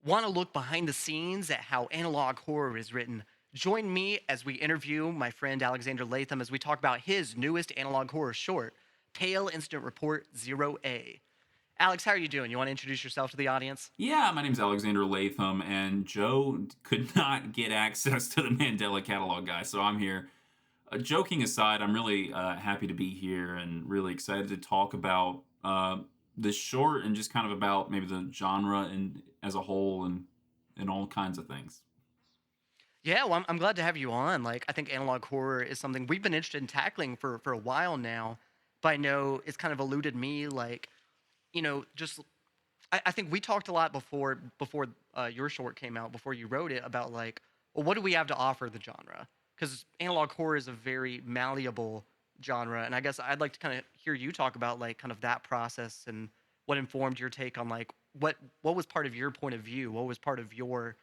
Want to look behind the scenes at how analog horror is written? Join me as we interview my friend Alexander Lathem as we talk about his newest analog horror short, Pale Incident Report 0A. Alex, how are you doing? You want to introduce yourself to the audience? Yeah, my name's Alexander Lathem, and Joe could not get access to the Mandela catalog, guy, so I'm here. Joking aside, I'm really happy to be here and really excited to talk about this short and just kind of about maybe the genre and as a whole and all kinds of things. Yeah, well, I'm glad to have you on. Like, I think analog horror is something we've been interested in tackling for a while now, but I know it's kind of eluded me. Like, just I think we talked a lot before your short came out, before you wrote it, about like, well, what do we have to offer the genre? Because analog horror is a very malleable genre, and I guess I'd like to kind of hear you talk about like kind of that process and what informed your take on like what was part of your point of view, what was part of your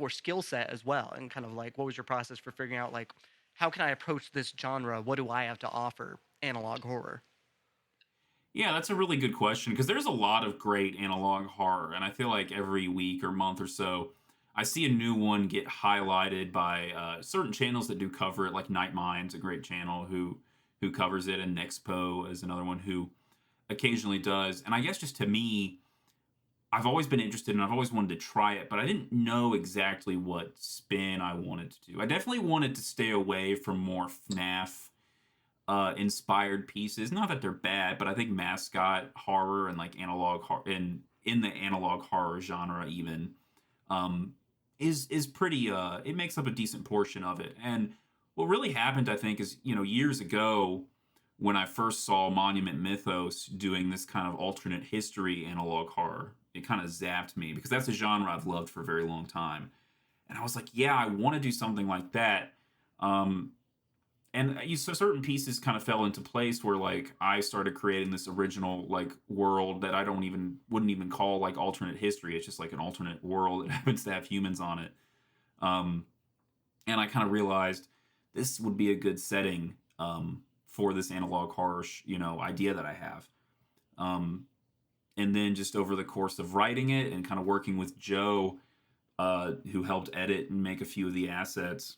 or skill set as well, and kind of like what was your process for figuring out like how can I approach this genre? What do I have to offer analog horror? Yeah, that's a really good question because there's a lot of great analog horror, and I feel like every week or month or so, I see a new one get highlighted by certain channels that do cover it. Like Night Mind's a great channel who covers it, and Nexpo is another one who occasionally does. And I guess just to me, I've always been interested and I've always wanted to try it, but I didn't know exactly what spin I wanted to do. I definitely wanted to stay away from more FNAF inspired pieces. Not that they're bad, but I think mascot horror and like analog horror in the analog horror genre even um is pretty it makes up a decent portion of it. And what really happened I think is, years ago when I first saw Monument Mythos doing this kind of alternate history analog horror, it kind of zapped me because that's a genre I've loved for a very long time. And I was like, yeah, I want to do something like that. Um, so certain pieces kind of fell into place where like I started creating this original like world that I don't even wouldn't even call like alternate history. It's just like an alternate world that happens to have humans on it. Um, and I kind of realized this would be a good setting for this analog horror, idea that I have. Um, and then just over the course of writing it and kind of working with Joe, who helped edit and make a few of the assets,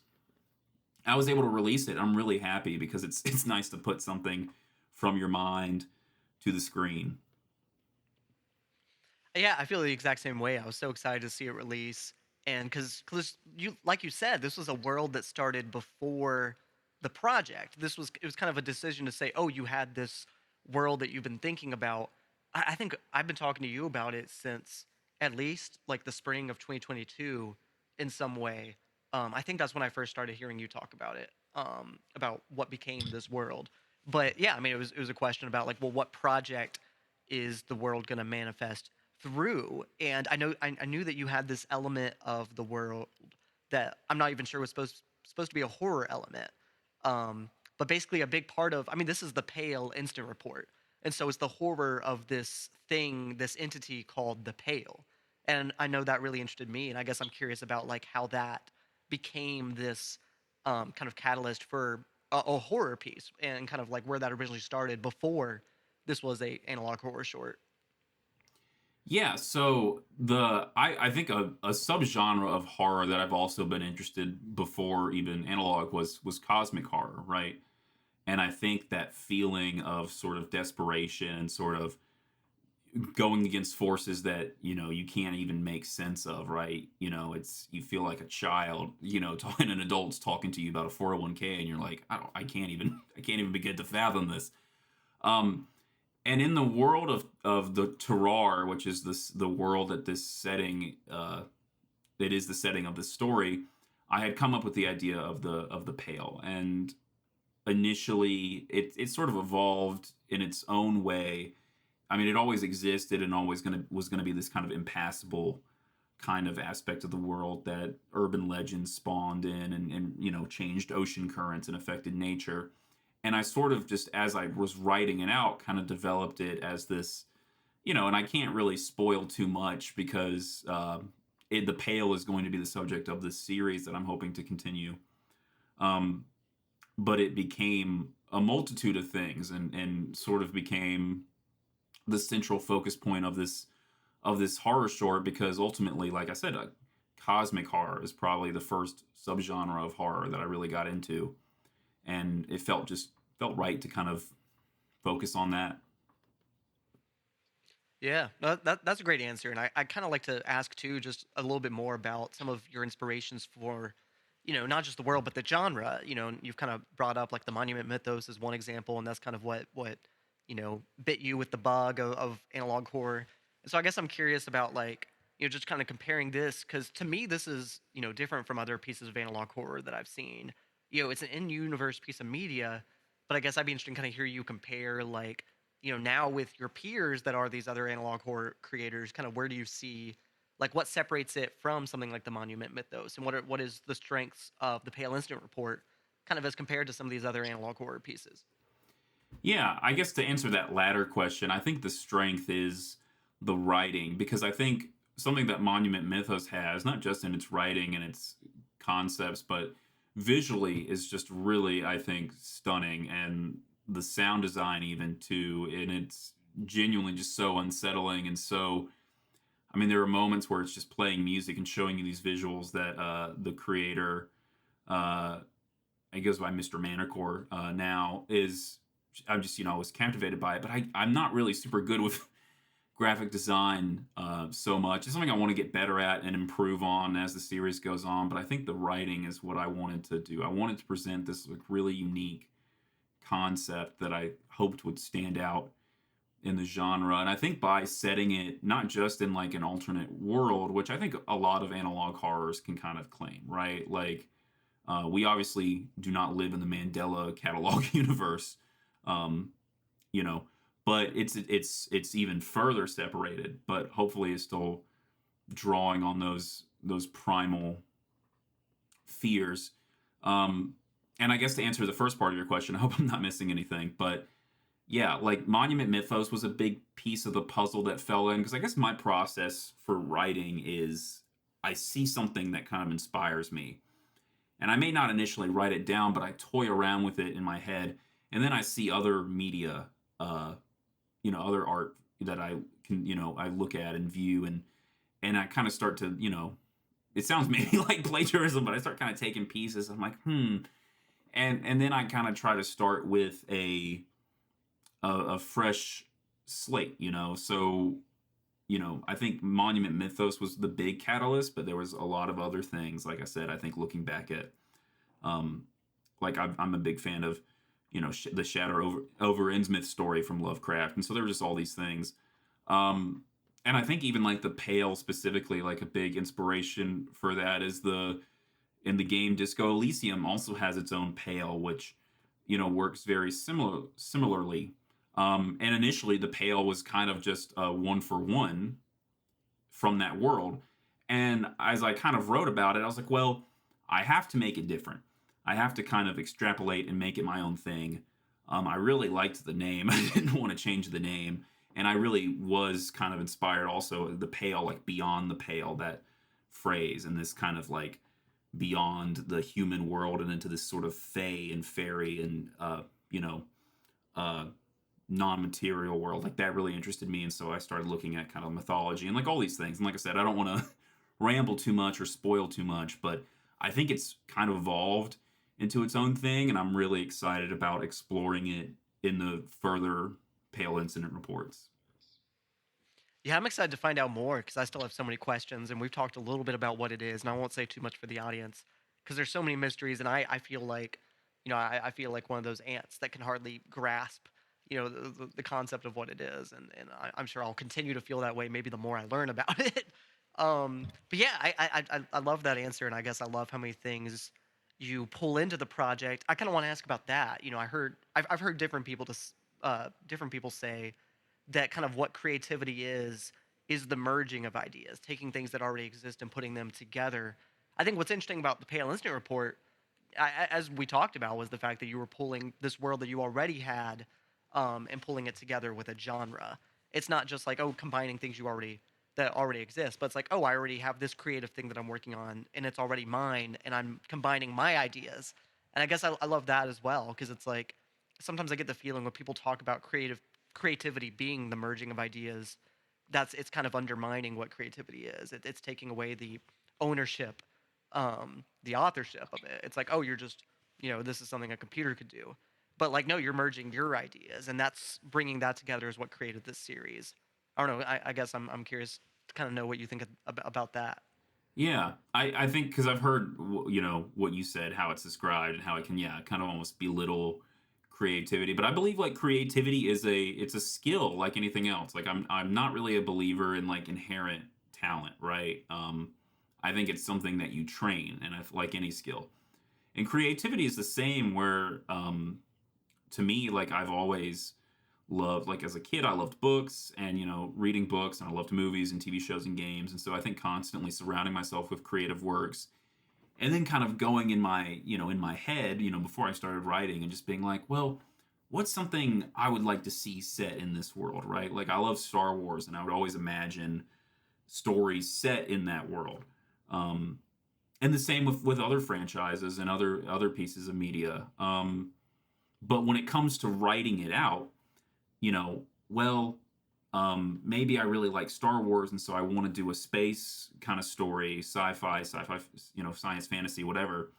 I was able to release it. I'm really happy because it's nice to put something from your mind to the screen. Yeah, I feel the exact same way. I was so excited to see it release, and because you like you said, this was a world that started before the project. It was kind of a decision to say, oh, you had this world that you've been thinking about. I think I've been talking to you about it since at least like the spring of 2022 in some way. I think that's when I first started hearing you talk about what became this world. But yeah, I mean, it was a question about like, well, what project is the world going to manifest through? And I knew that you had this element of the world that I'm not even sure was supposed to be a horror element. Um, but basically, a big part of, I mean, this is the Pale Instant Report, and so it's the horror of this thing, this entity called the Pale. And I know that really interested me, and I guess I'm curious about like how that became this kind of catalyst for a horror piece, and kind of like where that originally started before this was a analog horror short. Yeah, so I think a subgenre of horror that I've also been interested before even analog was cosmic horror, right? And I think that feeling of sort of desperation and sort of going against forces that you can't even make sense of, right? It's you feel like a child, talking an adult's talking to you about a 401k, and you're like, I can't even begin to fathom this. um and in the world of the terrar, which is the world that this setting that is the setting of this story, I had come up with the idea of the pale. And initially it sort of evolved in its own way. I mean, it always existed and always was gonna be this kind of impassable kind of aspect of the world that urban legends spawned in, and changed ocean currents and affected nature. And I sort of just, as I was writing it out, kind of developed it as this, and I can't really spoil too much because the pale is going to be the subject of this series that I'm hoping to continue. Um, but it became a multitude of things, and sort of became the central focus point of of this horror short because ultimately, like I said, cosmic horror is probably the first subgenre of horror that I really got into, and it felt right to kind of focus on that. Yeah, no, that's a great answer, and I kind of like to ask too, just a little bit more about some of your inspirations for, not just the world but the genre. And you've kind of brought up like the monument mythos as one example, and that's kind of what bit you with the bug of analog horror. And so I guess I'm curious about like just kind of comparing this because to me this is different from other pieces of analog horror that I've seen. It's an in-universe piece of media, but I guess I'd be interested in kind of hear you compare like now with your peers that are these other analog horror creators, kind of where do you see, like, what separates it from something like the Monument Mythos, and what is the strengths of the Pale Incident Report, kind of as compared to some of these other analog horror pieces? Yeah, I guess to answer that latter question, I think the strength is the writing because I think something that Monument Mythos has, not just in its writing and its concepts, but visually is just really, I think, stunning. And the sound design, even too, and it's genuinely just so unsettling. And so, I mean, there are moments where it's just playing music and showing you these visuals that the creator, uh, he goes by Mr. Manicore now, is I'm just I was captivated by it, but I'm not really super good with graphic design so much. It's something I want to get better at and improve on as the series goes on. But I think the writing is what I wanted to do. I wanted to present this like really unique concept that I hoped would stand out in the genre. And I think by setting it not just in like an alternate world, which I think a lot of analog horrors can kind of claim, right? Like we obviously do not live in the Mandela catalog universe, um, you know, but it's even further separated. But hopefully, it's still drawing on those primal fears. Um, and I guess to answer the first part of your question, I hope I'm not missing anything. But yeah, like Monument Mythos was a big piece of the puzzle that fell in because I guess my process for writing is I see something that kind of inspires me and I may not initially write it down, but I toy around with it in my head, and then I see other media, uh, other art that I can, I look at and view, and I kind of start to, it sounds maybe like plagiarism, but I start kind of taking pieces. I'm like, and then I kind of try to start with a fresh slate, So I think Monument Mythos was the big catalyst, but there was a lot of other things. Like I said, I think looking back at um, like I'm a big fan of, the Shadow over Innsmouth story from Lovecraft, and so there were just all these things. Um, and I think even like the Pale specifically, like a big inspiration for that is the in the game Disco Elysium also has its own Pale, which works very similarly. And initially, the Pale was kind of just a one for one from that world. And as I kind of wrote about it, I was like, well, I have to make it different. I have to kind of extrapolate and make it my own thing. I really liked the name. I didn't want to change the name. And I really was kind of inspired also the pale, like beyond the pale, that phrase, and this kind of like beyond the human world and into this sort of fey and fairy and, uh, non-material world, like that really interested me, and so I started looking at kind of mythology and like all these things. And like I said, I don't want to ramble too much or spoil too much, but I think it's kind of evolved into its own thing, and I'm really excited about exploring it in the further Pale Incident reports. Yeah, I'm excited to find out more because I still have so many questions, and we've talked a little bit about what it is, and I won't say too much for the audience because there's so many mysteries, and I feel like, I feel like one of those ants that can hardly grasp, the concept of what it is, and I'm sure I'll continue to feel that way. Maybe the more I learn about it. But yeah, I love that answer, and I guess I love how many things you pull into the project. I kind of want to ask about that. I've heard different people say that kind of what creativity is the merging of ideas, taking things that already exist and putting them together. I think what's interesting about the Pale Instant Report, as we talked about, was the fact that you were pulling this world that you already had, and pulling it together with a genre. It's not just like, oh, combining things that already exist, but it's like, oh, I already have this creative thing that I'm working on, and it's already mine, and I'm combining my ideas. And I guess I love that as well because it's like sometimes I get the feeling when people talk about creativity being the merging of ideas that's it's kind of undermining what creativity is. It's taking away the ownership, the authorship of it. It's like, oh, you're just, this is something a computer could do. But like, no, you're merging your ideas, and that's bringing that together is what created this series. I don't know. I guess I'm curious to kind of know what you think about that. Yeah, I think because I've heard what you said, how it's described, and how it can, yeah, kind of almost belittle creativity. But I believe like creativity is it's a skill like anything else. Like I'm not really a believer in like inherent talent, right? I think it's something that you train, and like any skill. And creativity is the same. Where to me, like I've always loved, like as a kid I loved books and reading books, and I loved movies and TV shows and games. And so I think constantly surrounding myself with creative works, and then kind of going in my head, before I started writing, and just being like, well, what's something I would like to see set in this world, right? Like I love Star Wars, and I would always imagine stories set in that world. um and the same with other franchises and other pieces of media. But when it comes to writing it out, well, maybe I really like Star Wars, and so I want to do a space kind of story, sci-fi, science fantasy, whatever.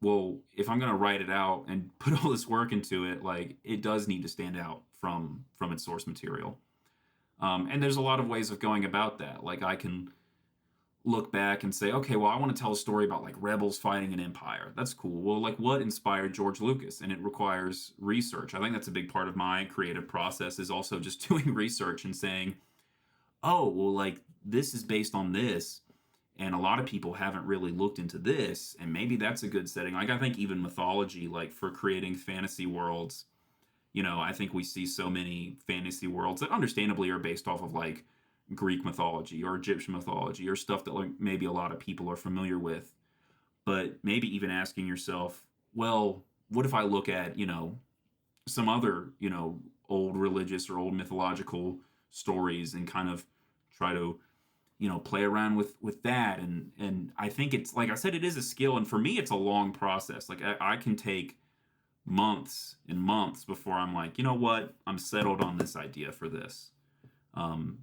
Well, if I'm going to write it out and put all this work into it, like it does need to stand out from its source material. And there's a lot of ways of going about that. Like I can look back and say, okay, well, I want to tell a story about like rebels fighting an empire. That's cool. Well, like what inspired George Lucas? And it requires research. I think that's a big part of my creative process, is also just doing research and saying, oh, well, like this is based on this. And a lot of people haven't really looked into this. And maybe that's a good setting. Like I think even mythology, like for creating fantasy worlds, I think we see so many fantasy worlds that understandably are based off of like Greek mythology or Egyptian mythology or stuff that like maybe a lot of people are familiar with. But maybe even asking yourself, well, what if I look at, some other, old religious or old mythological stories, and kind of try to, play around with that. And I think it's like I said, it is a skill. And for me, it's a long process. Like I can take months and months before I'm like, you know what, I'm settled on this idea for this. Um,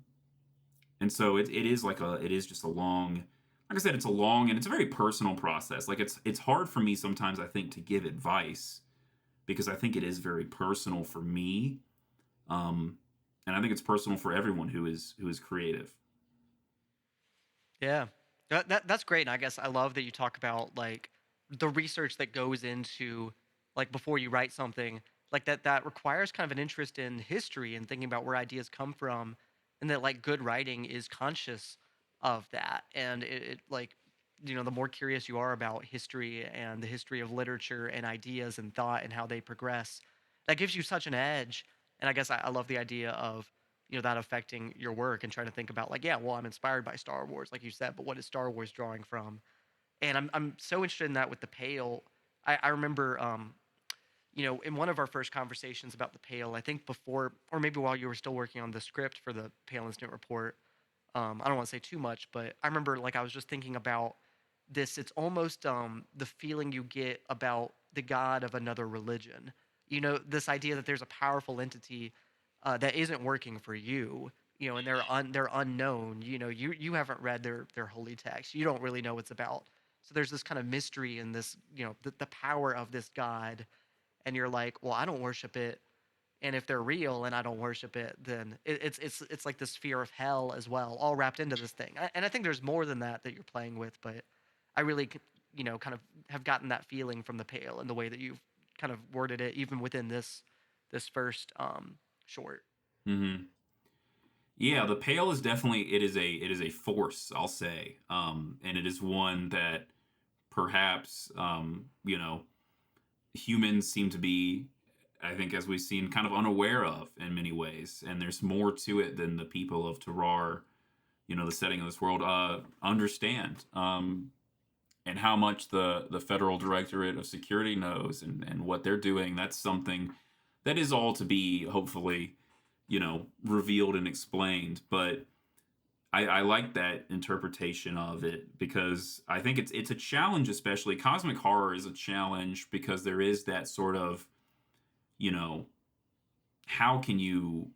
and so it is like it is just a long, like I said, it's a long and it's a very personal process. Like it's hard for me sometimes, I think, to give advice, because I think it is very personal for me. Um, and I think it's personal for everyone who is creative. Yeah. That's great. And I guess I love that you talk about like the research that goes into like before you write something like that requires kind of an interest in history and thinking about where ideas come from, and that like good writing is conscious of that. And it like, the more curious you are about history and the history of literature and ideas and thought and how they progress, that gives you such an edge. And I guess I love the idea of, that affecting your work and trying to think about like, yeah, well, I'm inspired by Star Wars, like you said, but what is Star Wars drawing from? And I'm so interested in that with the Pale. I remember, in one of our first conversations about the Pale, I think before, or maybe while you were still working on the script for the Pale Incident Report, I don't want to say too much, but I remember like I was just thinking about this. It's almost the feeling you get about the god of another religion. This idea that there's a powerful entity that isn't working for you. And they're unknown. You haven't read their holy text. You don't really know what it's about. So there's this kind of mystery in this, the power of this god, and you're like, well, I don't worship it, and if they're real and I don't worship it, then it's like this fear of hell as well, all wrapped into this thing. And I think there's more than that you're playing with, but I really, kind of have gotten that feeling from the Pale and the way that you've kind of worded it, even within this first short. Hmm. Yeah, the Pale is definitely, it is a force, I'll say. And it is one that perhaps humans seem to be, I think, as we've seen, kind of unaware of in many ways. And there's more to it than the people of Terrar, the setting of this world, understand. And how much the Federal Directorate of Security knows, and what they're doing. That's something that is all to be hopefully, revealed and explained. But I like that interpretation of it, because I think it's a challenge. Especially cosmic horror is a challenge, because there is that sort of, you know how can you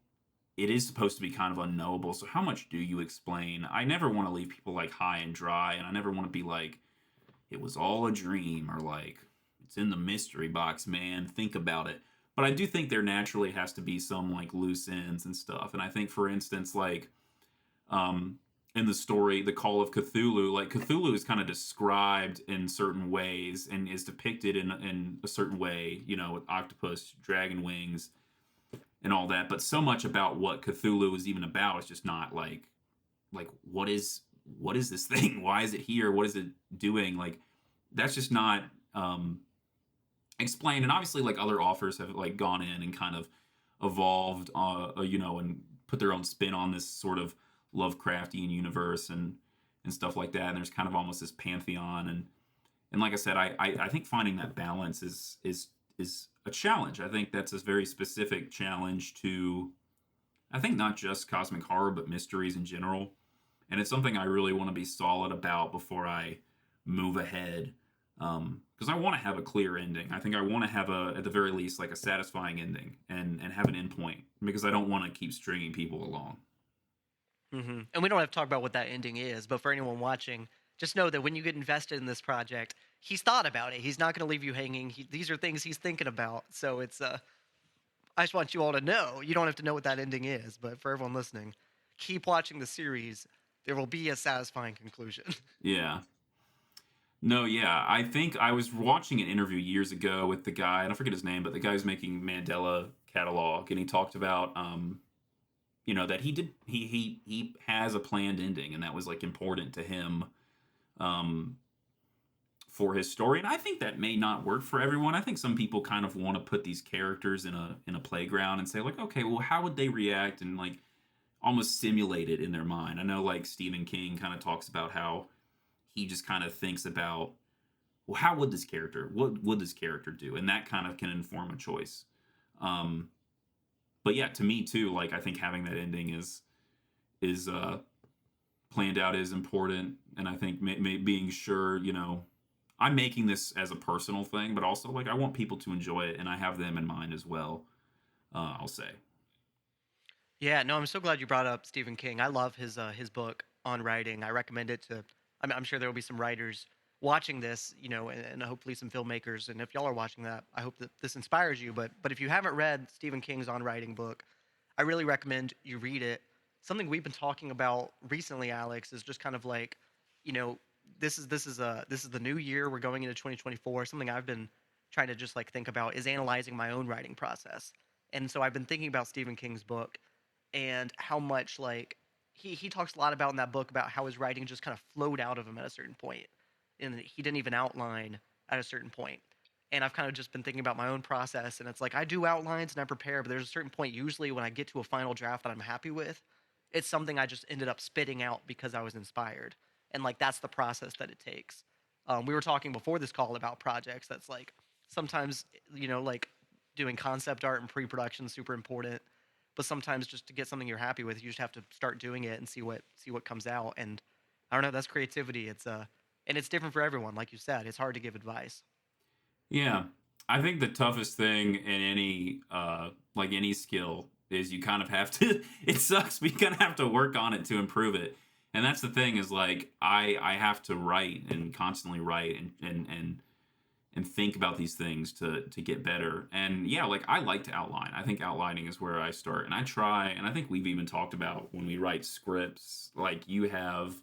it is supposed to be kind of unknowable. So how much do you explain? I never want to leave people like high and dry, and I never want to be like, it was all a dream, or like, it's in the mystery box, man. Think about it. But I do think there naturally has to be some like loose ends and stuff. And I think, for instance, like um, in the story, The Call of Cthulhu, like Cthulhu is kind of described in certain ways and is depicted in a certain way, you know, with octopus, dragon wings, and all that. But so much about what Cthulhu is even about is just not like what is this thing? Why is it here? What is it doing? Like that's just not explained. And obviously, like other authors have like gone in and kind of evolved, you know, and put their own spin on this sort of Lovecraftian universe and stuff like that. And there's kind of almost this pantheon, and like I said, I think finding that balance is a challenge. I think that's a very specific challenge to, I think, not just cosmic horror but mysteries in general. And it's something I really want to be solid about before I move ahead. Because I want to have a clear ending. I think I want to have a, at the very least, like a satisfying ending and have an endpoint because I don't want to keep stringing people along. And we don't have to talk about what that ending is, but for anyone watching, just know that when you get invested in this project, he's thought about it. He's not going to leave you hanging. These are things he's thinking about. So it's I just want you all to know. You don't have to know what that ending is, but for everyone listening, keep watching the series. There will be a satisfying conclusion. Yeah. No, yeah. I think I was watching an interview years ago with the guy, and I forget his name, but the guy who's making Mandela Catalog, and he talked about you know, that he did he has a planned ending, and that was like important to him um for his story. And I think that may not work for everyone. I think some people kind of want to put these characters in a playground and say like, okay, well, how would they react, and like almost simulate it in their mind. I know like Stephen King kind of talks about how he just kind of thinks about, well, how would this character, what would this character do, and that kind of can inform a choice. um but yeah, to me too, like I think having that ending is planned out is important. And I think being sure, you know, I'm making this as a personal thing, but also like I want people to enjoy it, and I have them in mind as well. I'll say. Yeah, no, I'm so glad you brought up Stephen King. I love his book on writing. I recommend it to. I'm sure there will be some writers watching this, you know, and hopefully some filmmakers. And if y'all are watching that, I hope that this inspires you. But if you haven't read Stephen King's on writing book, I really recommend you read it. Something we've been talking about recently, Alex, is just kind of like, you know, this is the new year. We're going into 2024. Something I've been trying to just like think about is analyzing my own writing process. And so I've been thinking about Stephen King's book and how much like he talks a lot about in that book about how his writing just kind of flowed out of him at a certain point, and he didn't even outline at a certain point. And I've kind of just been thinking about my own process, and it's like I do outlines and I prepare, but there's a certain point usually when I get to a final draft that I'm happy with, it's something I just ended up spitting out because I was inspired, and like that's the process that it takes. We were talking before this call about projects. That's like sometimes, you know, like doing concept art and pre-production is super important, but sometimes just to get something you're happy with, you just have to start doing it and see what comes out. And I don't know, that's creativity. It's and it's different for everyone. Like you said, it's hard to give advice. Yeah. I think the toughest thing in any like any skill is you kind of have to it sucks, but you kind of have to work on it to improve it. And that's the thing is like I have to write and constantly write and think about these things to get better. And yeah, like I like to outline. I think outlining is where I start. And I try, and I think we've even talked about when we write scripts, like you have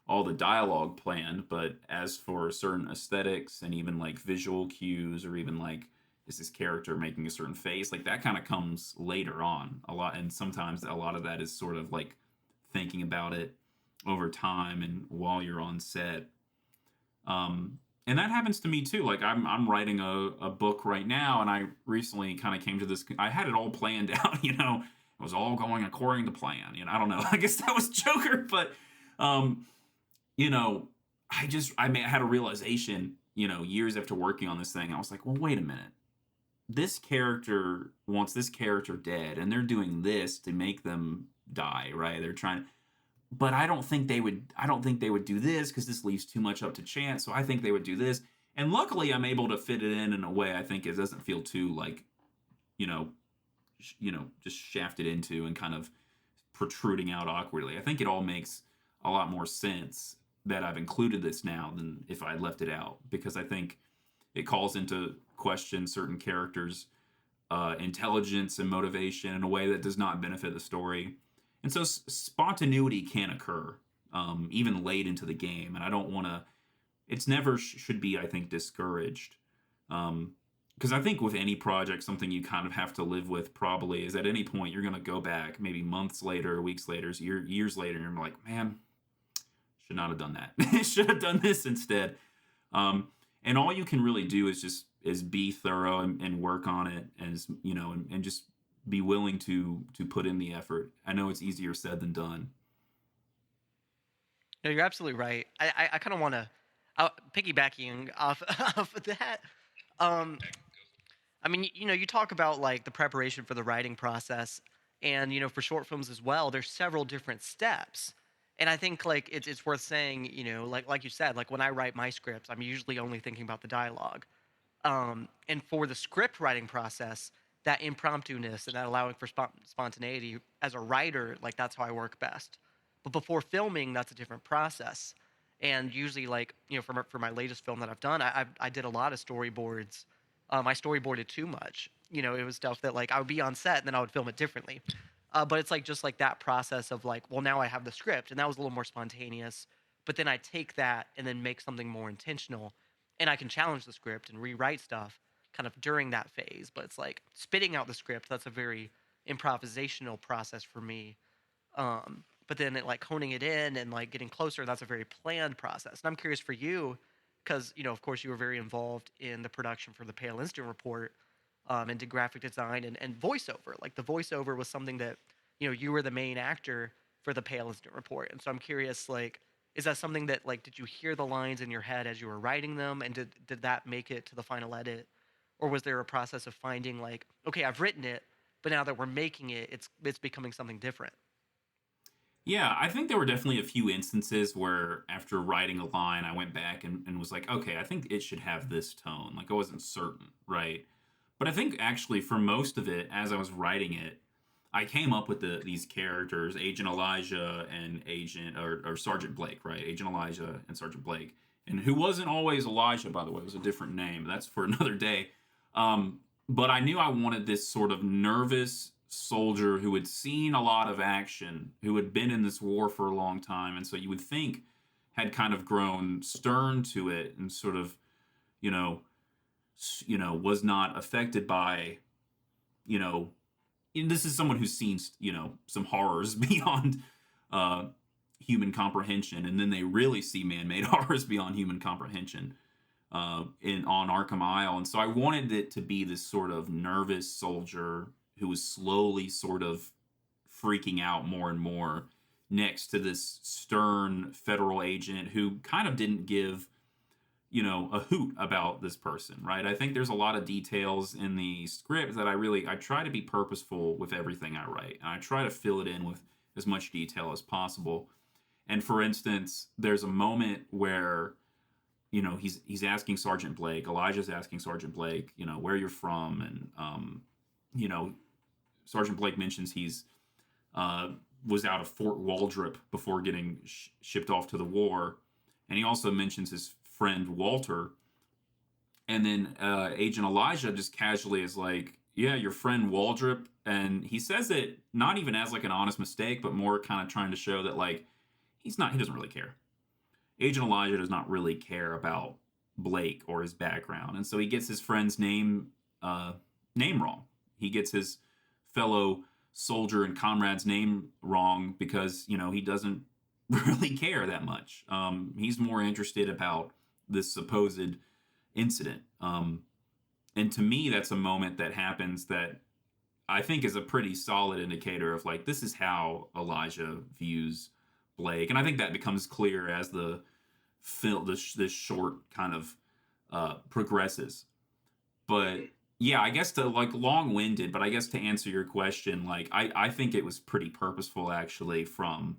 all the dialogue planned, but as for certain aesthetics and even like visual cues, or even like is this character making a certain face, like that kind of comes later on a lot. And sometimes a lot of that is sort of like thinking about it over time and while you're on set. And that happens to me too. Like I'm writing a book right now, and I recently kind of came to this. I had it all planned out, you know. It was all going according to plan. You know, I don't know. I guess that was Joker, but um, you know, I had a realization, you know, years after working on this thing. I was like, well, wait a minute. This character wants this character dead, and they're doing this to make them die, right? They're trying, but I don't think they would do this because this leaves too much up to chance. So I think they would do this. And luckily I'm able to fit it in a way I think it doesn't feel too like, you know, just shafted into and kind of protruding out awkwardly. I think it all makes a lot more sense that I've included this now than if I left it out, because I think it calls into question certain characters' intelligence and motivation in a way that does not benefit the story. And so spontaneity can occur even late into the game, and I don't want to. It's never should be, I think, discouraged. Because I think with any project, something you kind of have to live with probably is at any point you're going to go back, maybe months later, weeks later, years later, and you're like, man, should not have done that. Should have done this instead. Um, and all you can really do is just is be thorough and work on it, as and just be willing to put in the effort. I know it's easier said than done. No, you're absolutely right. I kind of want to piggybacking off off of that. Um, I mean, you talk about like the preparation for the writing process, and for short films as well. There's several different steps, and I think like it's worth saying, like you said, like when I write my scripts, I'm usually only thinking about the dialogue. And for the script writing process, that impromptu-ness and that allowing for spontaneity as a writer, like that's how I work best. But before filming, that's a different process. And usually, like for my latest film that I've done, I did a lot of storyboards. I storyboarded too much. It was stuff that like I would be on set and then I would film it differently. But it's like just like that process of like, well, now I have the script, and that was a little more spontaneous. But then I take that and then make something more intentional, and I can challenge the script and rewrite stuff kind of during that phase. But it's like spitting out the script. That's a very improvisational process for me. But then it like honing it in and like getting closer. That's a very planned process. And I'm curious for you, because of course you were very involved in the production for the Pale Instant Report, and did graphic design and voiceover. Like the voiceover was something that you were the main actor for the Pale Instant Report. And so I'm curious, like, is that something that like did you hear the lines in your head as you were writing them, and did that make it to the final edit, or was there a process of finding like, okay, I've written it, but now that we're making it, it's becoming something different? Yeah, I think there were definitely a few instances where after writing a line, I went back and was like, okay, I think it should have this tone. Like I wasn't certain, right? But I think actually for most of it, as I was writing it, I came up with these characters, Agent Elijah and Agent or Sergeant Blake, right? Agent Elijah and Sergeant Blake, and who wasn't always Elijah, by the way, it was a different name. That's for another day. Um, but I knew I wanted this sort of nervous soldier who had seen a lot of action, who had been in this war for a long time, and so you would think had kind of grown stern to it and sort of, you know, was not affected by, you know, and this is someone who's seen, some horrors beyond uh, human comprehension, and then they really see man-made horrors beyond human comprehension in on Arkham Isle. And so I wanted it to be this sort of nervous soldier who was slowly sort of freaking out more and more next to this stern federal agent who kind of didn't give a hoot about this person, right? I think there's a lot of details in the script that I try to be purposeful with everything I write, and I try to fill it in with as much detail as possible. And for instance, there's a moment where he's asking Sergeant Blake, Elijah's asking Sergeant Blake, where you're from, and you know Sergeant Blake mentions he's uh, was out of Fort Waldrop before getting shipped off to the war, and he also mentions his friend Walter. And then Agent Elijah just casually is like, "Yeah, your friend Waldrop," and he says it not even as like an honest mistake, but more kind of trying to show that like he doesn't really care. Agent Elijah does not really care about Blake or his background, and so he gets his friend's uh, name wrong. He gets his fellow soldier and comrade's name wrong because he doesn't really care that much. He's more interested about this supposed incident. And to me, that's a moment that happens that I think is a pretty solid indicator of like this is how Elijah views Blake, and I think that becomes clear as the film this short kind of progresses. But yeah, I guess to like long-winded, but I guess to answer your question, like I think it was pretty purposeful actually from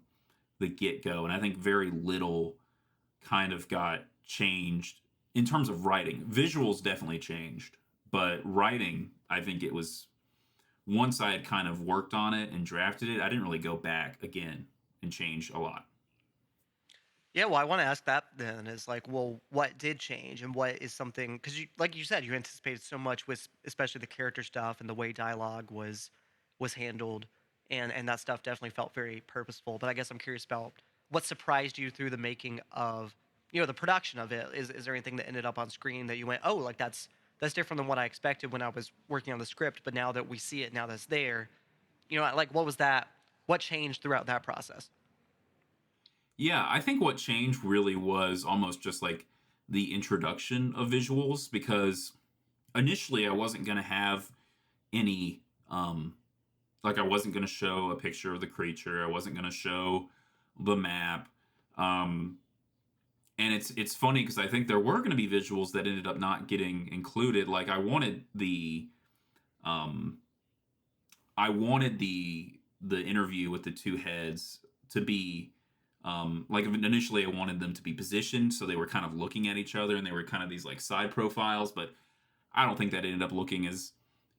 the get-go, and I think very little kind of got changed in terms of writing. Visuals definitely changed, but writing, I think it was once I had kind of worked on it and drafted it, I didn't really go back again and change a lot. Yeah, well, I want to ask that then is like, well, what did change and what is something because you like you said, you anticipated so much with especially the character stuff and the way dialogue was handled and that stuff definitely felt very purposeful. But I guess I'm curious about what surprised you through the making of the production of it. Is there anything that ended up on screen that you went, oh, like that's different than what I expected when I was working on the script, but now that we see it, now that's there, like what was that? What changed throughout that process? Yeah, I think what changed really was almost just like the introduction of visuals because initially I wasn't going to have any like I wasn't going to show a picture of the creature, I wasn't going to show the map. Um and it's funny because I think there were going to be visuals that ended up not getting included. Like um I wanted the interview with the two heads to be like initially I wanted them to be positioned so they were kind of looking at each other and they were kind of these like side profiles, but I don't think that ended up looking as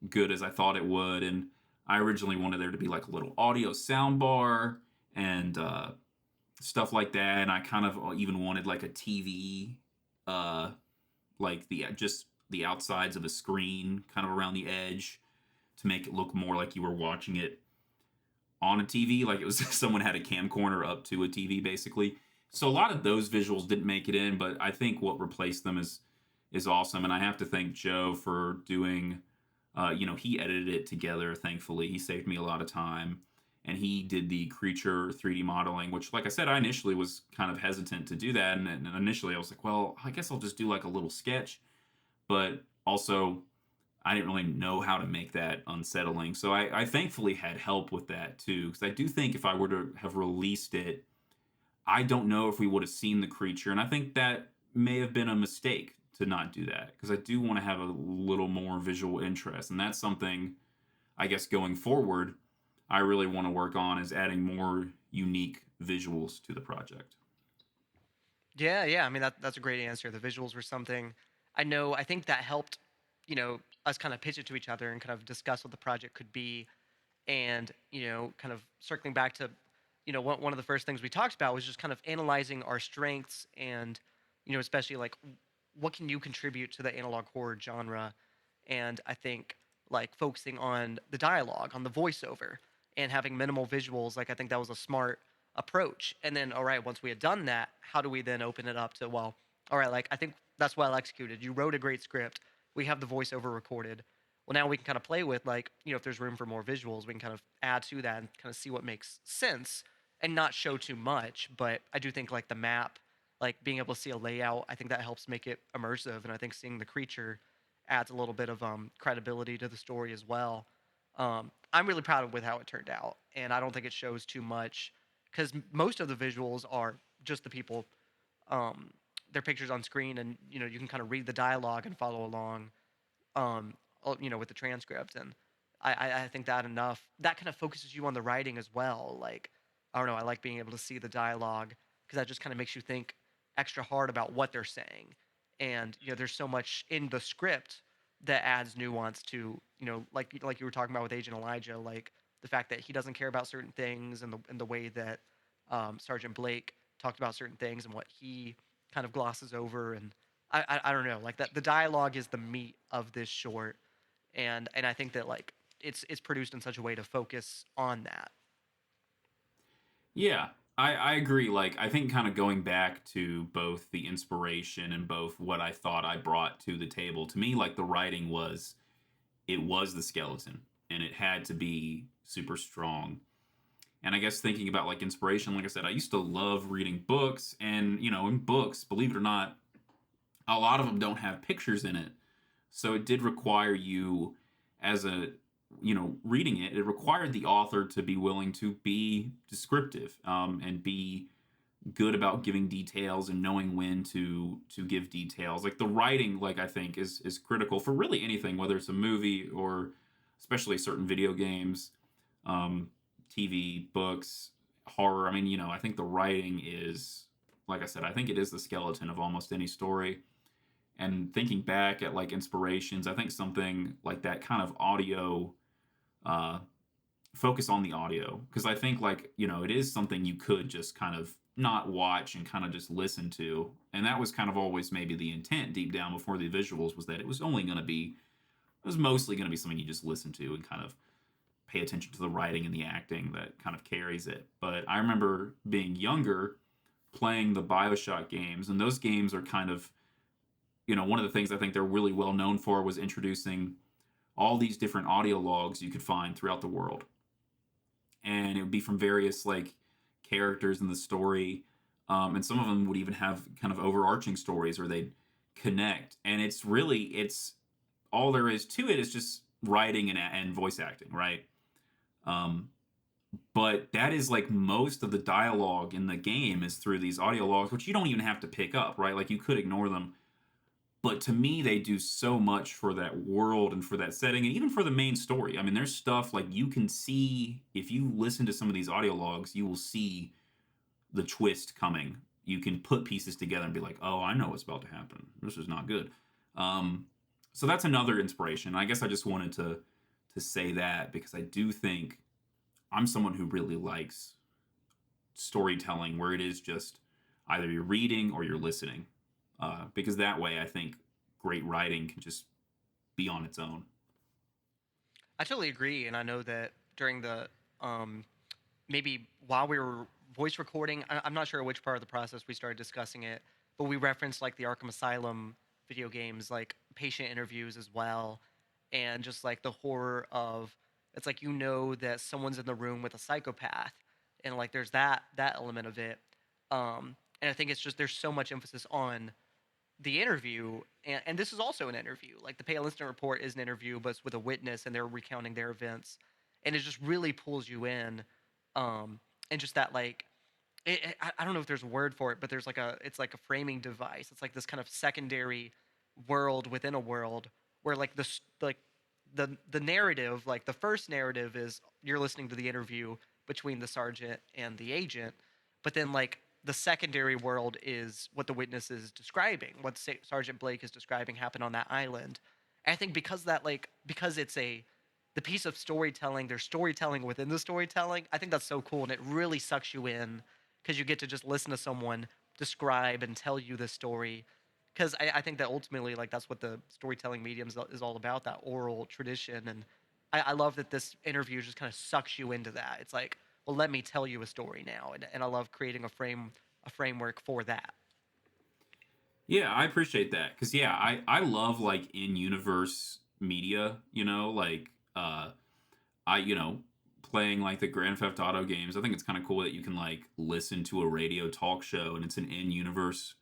good as I thought it would. And I originally wanted there to be like a little audio sound bar and stuff like that. And I kind of even wanted like a TV, uh, like the just the outsides of a screen kind of around the edge to make it look more like you were watching it on a TV, like it was someone had a camcorder up to a TV basically. So a lot of those visuals didn't make it in, but I think what replaced them is awesome. And I have to thank Joe for doing he edited it together, thankfully. He saved me a lot of time. And he did the creature 3D modeling, which, like I said, I initially was kind of hesitant to do that. And initially I was like, well, I guess I'll just do like a little sketch. But also, I didn't really know how to make that unsettling. So I thankfully had help with that too. Because I do think if I were to have released it, I don't know if we would have seen the creature. And I think that may have been a mistake to not do that. Because I do want to have a little more visual interest. And that's something, I guess, going forward, I really want to work on is adding more unique visuals to the project. Yeah, yeah. I mean, that's a great answer. The visuals were something I know. I think that helped, us kind of pitch it to each other and kind of discuss what the project could be. And kind of circling back to, one of the first things we talked about was just kind of analyzing our strengths and, especially like what can you contribute to the analog horror genre. And I think like focusing on the dialogue, on the voiceover, and having minimal visuals, like I think that was a smart approach. And then, all right, once we had done that, how do we then open it up to, well, all right, like I think that's well executed. You wrote a great script. We have the voiceover recorded. Well, now we can kind of play with like, if there's room for more visuals, we can kind of add to that and kind of see what makes sense and not show too much. But I do think like the map, like being able to see a layout, I think that helps make it immersive. And I think seeing the creature adds a little bit of credibility to the story as well. I'm really proud of with how it turned out, and I don't think it shows too much because most of the visuals are just the people, um, their pictures on screen, and you can kind of read the dialogue and follow along, um, with the transcript, and I think that enough that kind of focuses you on the writing as well. Like I don't know, I like being able to see the dialogue because that just kind of makes you think extra hard about what they're saying, and there's so much in the script that adds nuance to like you were talking about with Agent Elijah, like the fact that he doesn't care about certain things and the way that Sergeant Blake talked about certain things and what he kind of glosses over and I don't know like that the dialogue is the meat of this short and I think that like it's produced in such a way to focus on that. Yeah, I agree. Like, I think kind of going back to both the inspiration and both what I thought I brought to the table, to me, like the writing was, it was the skeleton and it had to be super strong. And I guess thinking about like inspiration, like I said, I used to love reading books. And, in books, believe it or not, a lot of them don't have pictures in it. So it did require you, as a reading it, it required the author to be willing to be descriptive, and be good about giving details and knowing when to give details. Like the writing, like I think is critical for really anything, whether it's a movie or especially certain video games, um, TV, books, horror. I mean, I think the writing is, like I said, I think it is the skeleton of almost any story. And thinking back at like inspirations, I think something like that kind of audio uh, focus on the audio because I think like it is something you could just kind of not watch and kind of just listen to, and that was kind of always maybe the intent deep down before the visuals was that it was mostly going to be something you just listen to and kind of pay attention to the writing and the acting that kind of carries it. But I remember being younger playing the BioShock games, and those games are kind of, one of the things I think they're really well known for was introducing all these different audio logs you could find throughout the world. And it would be from various like characters in the story. And some of them would even have kind of overarching stories or they'd connect. And it's all there is to it is just writing and voice acting, right? Um, but that is like most of the dialogue in the game is through these audio logs, which you don't even have to pick up, right? Like you could ignore them. But to me, they do so much for that world and for that setting, and even for the main story. I mean, there's stuff like you can see if you listen to some of these audio logs, you will see the twist coming. You can put pieces together and be like, "Oh, I know what's about to happen. This is not good." Um, so that's another inspiration. I guess I just wanted to say that because I do think I'm someone who really likes storytelling where it is just either you're reading or you're listening. Because that way, I think great writing can just be on its own. I totally agree, and I know that during the um, maybe while we were voice recording, I'm not sure which part of the process we started discussing it, but we referenced like the Arkham Asylum video games, like patient interviews as well, and just like the horror of it's like that someone's in the room with a psychopath, and like there's that element of it, and I think it's just there's so much emphasis on the interview, and this is also an interview. Like the Pale Instant Report is an interview, but it's with a witness, and they're recounting their events, and it just really pulls you in, and just that like I don't know if there's a word for it, but there's like it's like a framing device. It's like this kind of secondary world within a world where like the narrative, like the first narrative is you're listening to the interview between the sergeant and the agent, but then like the secondary world is what the witness is describing, what Sergeant Blake is describing happened on that island. And I think because it's the piece of storytelling, there's storytelling within the storytelling. I think that's so cool, and it really sucks you in because you get to just listen to someone describe and tell you the story. Because I think that ultimately, like that's what the storytelling medium is all about, that oral tradition. And I love that this interview just kind of sucks you into that. It's like, well, let me tell you a story now, and I love creating a framework for that. Yeah, I appreciate that because yeah, I love like in universe media. Like I playing like the Grand Theft Auto games. I think it's kind of cool that you can like listen to a radio talk show and it's an in universe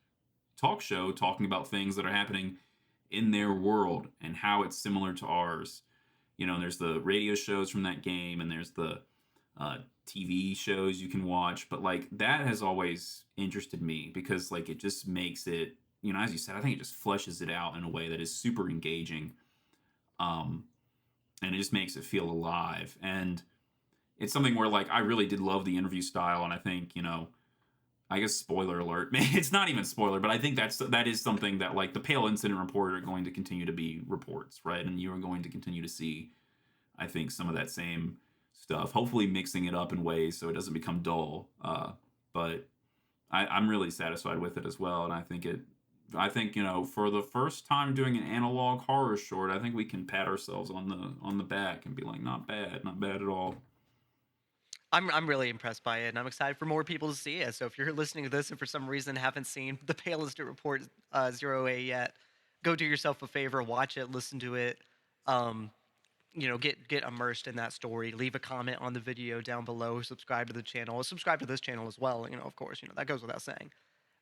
talk show talking about things that are happening in their world and how it's similar to ours. There's the radio shows from that game and there's the uh, TV shows you can watch. But like that has always interested me because like it just makes it, as you said, I think it just fleshes it out in a way that is super engaging. Um, and it just makes it feel alive. And it's something where like I really did love the interview style. And I think, I guess spoiler alert. It's not even spoiler, but I think that is something that like the Pale Incident Report are going to continue to be reports, right? And you are going to continue to see, I think, some of that same stuff. Hopefully, mixing it up in ways so it doesn't become dull. But I'm really satisfied with it as well, and I think it. I think for the first time doing an analog horror short, I think we can pat ourselves on the back and be like, not bad at all. I'm really impressed by it, and I'm excited for more people to see it. So if you're listening to this and for some reason haven't seen the Pale Instant Report Zero A yet, go do yourself a favor, watch it, listen to it. Um, get immersed in that story. Leave a comment on the video down below. Subscribe to the channel. Subscribe to this channel as well. Of course, that goes without saying.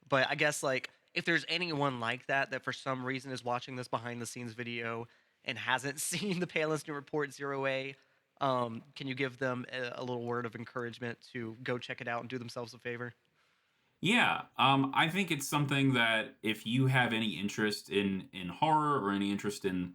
But I guess like if there's anyone like that for some reason is watching this behind the scenes video and hasn't seen the Pale Instant Report Zero A, can you give them a little word of encouragement to go check it out and do themselves a favor? Yeah, I think it's something that if you have any interest in horror or any interest in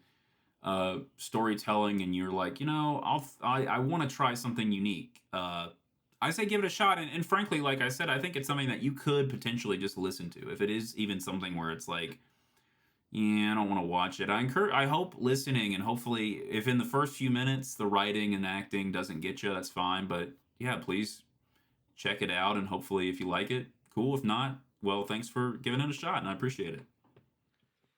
storytelling, and you're like, I want to try something unique. I say give it a shot, and frankly, like I said, I think it's something that you could potentially just listen to if it is even something where it's like Yeah, I don't want to watch it. I hope listening and hopefully if in the first few minutes the writing and acting doesn't get you, that's fine. But yeah, please check it out and hopefully if you like it, cool. If not, well, thanks for giving it a shot and I appreciate it.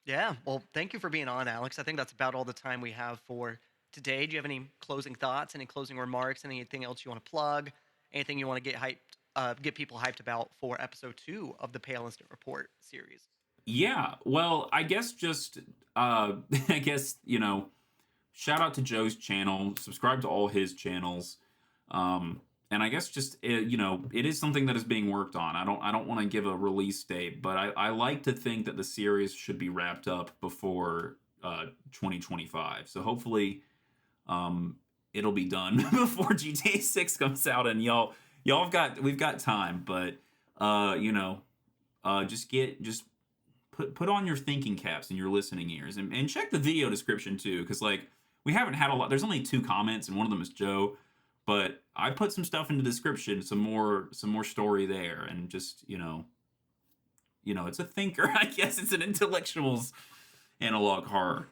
Yeah. Well, thank you for being on, Alex. I think that's about all the time we have for today. Do you have any closing thoughts, any closing remarks, anything else you want to plug, anything you want to get hyped, get people hyped about for episode 2 of the Pale Instant Report series? Yeah, well, I guess just I guess, shout out to Joe's channel, subscribe to all his channels. And I guess just it is something that is being worked on. I don't want to give a release date, but I like to think that the series should be wrapped up before 2025. So hopefully it'll be done before GTA 6 comes out and we've got time, but just put on your thinking caps and your listening ears and check the video description too because like we haven't had a lot, there's only 2 comments and one of them is Joe, but I put some stuff in the description, some more story there, and just it's a thinker. I guess it's an intellectuals analog horror.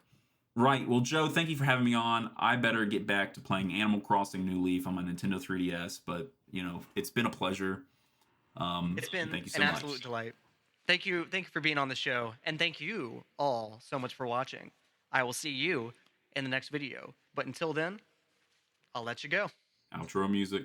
Right, well, Joe, thank you for having me on. I better get back to playing Animal Crossing New Leaf on my Nintendo 3DS, but it's been a pleasure. It's been Thank you an so absolute much. delight. Thank you for being on the show, and thank you all so much for watching. I will see you in the next video. But until then, I'll let you go. Outro music.